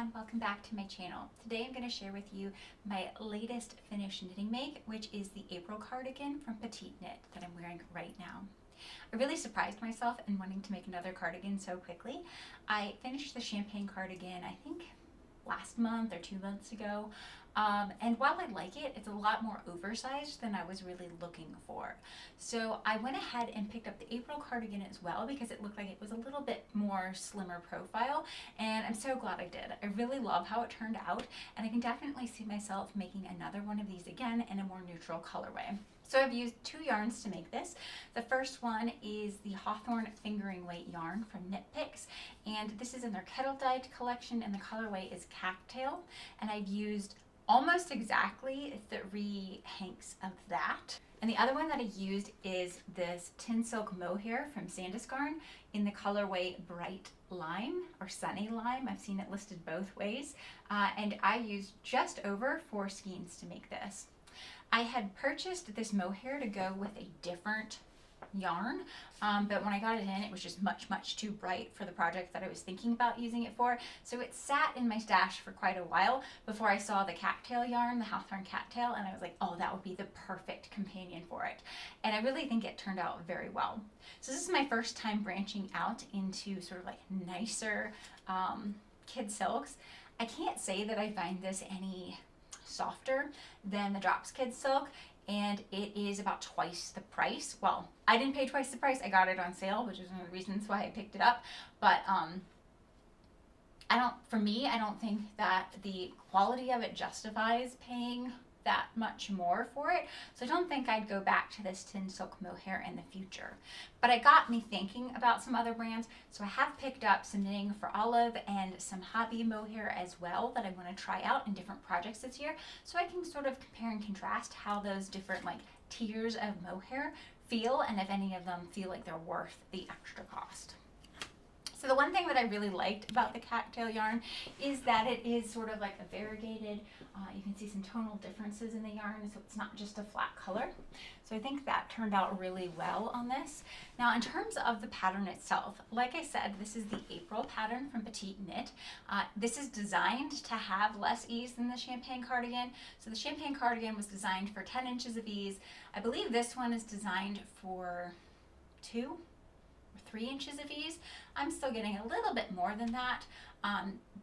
everyone, welcome back to my channel. Today I'm going to share with you my latest finished knitting make, which is the April cardigan from Petite Knit that I'm wearing right now. I really surprised myself in wanting to make another cardigan so quickly. I finished the champagne cardigan, I think last month or 2 months ago. And while I like it, it's a lot more oversized than I was really looking for. So I went ahead and picked up the April cardigan as well because it looked like it was a little bit more slimmer profile, and I'm so glad I did. I really love how it turned out, and I can definitely see myself making another one of these again in a more neutral colorway. So I've used 2 yarns to make this. The first one is the Hawthorne Fingering Weight yarn from Knit Picks, and this is in their kettle dyed collection, and the colorway is Cattail, and I've used almost exactly 3 hanks of that. And the other one that I used is this Tin Silk Mohair from Sandisgarn in the colorway Bright Lime or Sunny Lime. I've seen it listed both ways. And I used just over 4 skeins to make this. I had purchased this mohair to go with a different yarn, but when I got it in, it was just much too bright for the project that I was thinking about using it for. So it sat in my stash for quite a while before I saw the cattail yarn, the Hawthorne Cattail, and I was like, oh, that would be the perfect companion for it. And I really think it turned out very well. So this is my first time branching out into sort of like nicer kid silks. I can't say that I find this any softer than the Drops Kid Silk, and it is about twice the price. Well, I didn't pay twice the price. I got it on sale, which is one of the reasons why I picked it up. But for me, I don't think that the quality of it justifies paying that much more for it. So I don't think I'd go back to this Tin Silk Mohair in the future. But it got me thinking about some other brands. So I have picked up some Knitting for Olive and some Hobby Mohair as well that I want to try out in different projects this year. So I can sort of compare and contrast how those different like tiers of mohair feel, and if any of them feel like they're worth the extra cost. So the one thing that I really liked about the cattail yarn is that it is sort of like a variegated, you can see some tonal differences in the yarn, so it's not just a flat color. So I think that turned out really well on this. Now in terms of the pattern itself, like I said, this is the April pattern from Petite Knit. This is designed to have less ease than the champagne cardigan. So the champagne cardigan was designed for 10 inches of ease. I believe this one is designed for 2 or 3 inches of ease. I'm still getting a little bit more than that,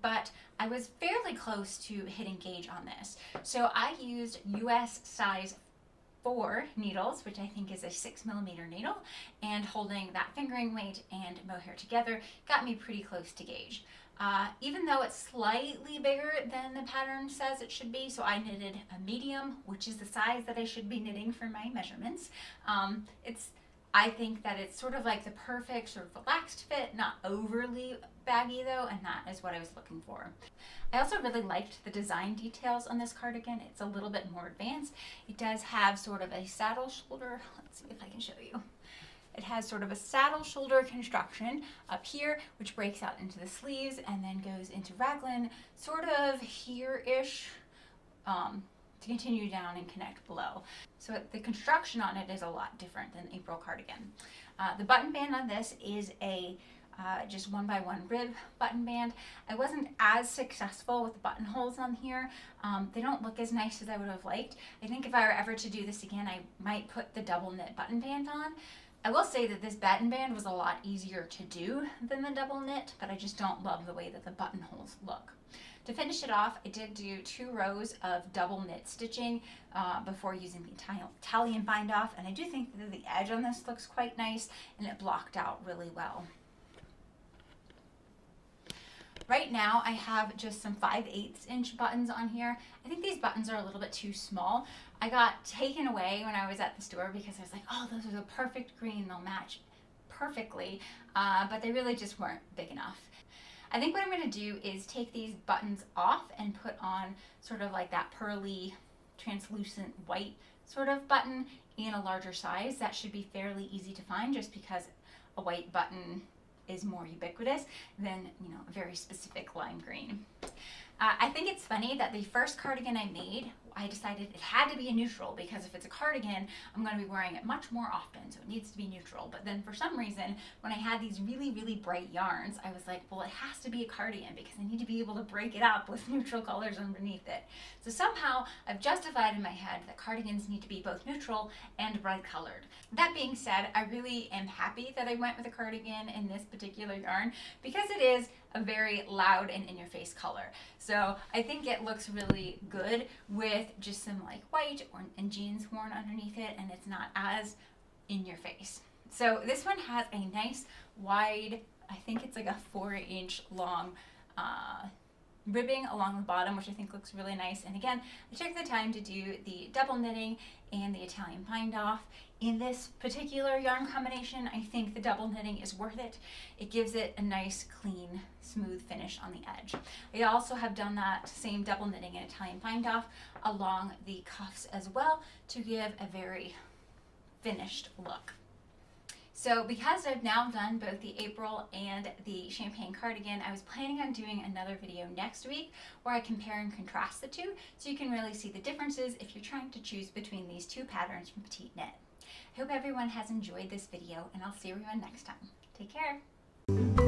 but I was fairly close to hitting gauge on this. So I used US size 4 needles, which I think is a 6mm needle, and holding that fingering weight and mohair together got me pretty close to gauge. Even though it's slightly bigger than the pattern says it should be, so I knitted a medium, which is the size that I should be knitting for my measurements. I think that it's sort of like the perfect sort of relaxed fit, not overly baggy though, and that is what I was looking for. I also really liked the design details on this cardigan. It's a little bit more advanced. It does have sort of a saddle shoulder. Let's see if I can show you. It has sort of a saddle shoulder construction up here, which breaks out into the sleeves and then goes into raglan, sort of here-ish, to continue down and connect below. So the construction on it is a lot different than the April cardigan. The button band on this is a just 1x1 rib button band. I wasn't as successful with the buttonholes on here. They don't look as nice as I would have liked. I think if I were ever to do this again, I might put the double knit button band on. I will say that this button band was a lot easier to do than the double knit, but I just don't love the way that the buttonholes look. To finish it off, I did do 2 rows of double knit stitching before using the Italian bind off, and I do think that the edge on this looks quite nice and it blocked out really well. Right now I have just some 5/8 inch buttons on here. I think these buttons are a little bit too small. I got taken away when I was at the store because I was like, oh, those are the perfect green, they'll match perfectly, but they really just weren't big enough. I think what I'm going to do is take these buttons off and put on sort of like that pearly, translucent white sort of button in a larger size. That should be fairly easy to find just because a white button is more ubiquitous than, a very specific lime green. I think it's funny that the first cardigan I made I decided it had to be a neutral, because if it's a cardigan, I'm going to be wearing it much more often, so it needs to be neutral. But then for some reason, when I had these really, really bright yarns, I was like, well, it has to be a cardigan because I need to be able to break it up with neutral colors underneath it. So somehow I've justified in my head that cardigans need to be both neutral and bright colored. That being said, I really am happy that I went with a cardigan in this particular yarn because it is a very loud and in-your-face color. So I think it looks really good with just some like white and jeans worn underneath it, and it's not as in your face. So this one has a nice wide, I think it's like a 4-inch long ribbing along the bottom, which I think looks really nice. And again, I took the time to do the double knitting and the Italian bind off. In this particular yarn combination, I think the double knitting is worth it. It gives it a nice, clean, smooth finish on the edge. I also have done that same double knitting and Italian bind off along the cuffs as well to give a very finished look. So because I've now done both the April and the champagne cardigan, I was planning on doing another video next week where I compare and contrast the two so you can really see the differences if you're trying to choose between these two patterns from Petite Knit. I hope everyone has enjoyed this video, and I'll see everyone next time. Take care.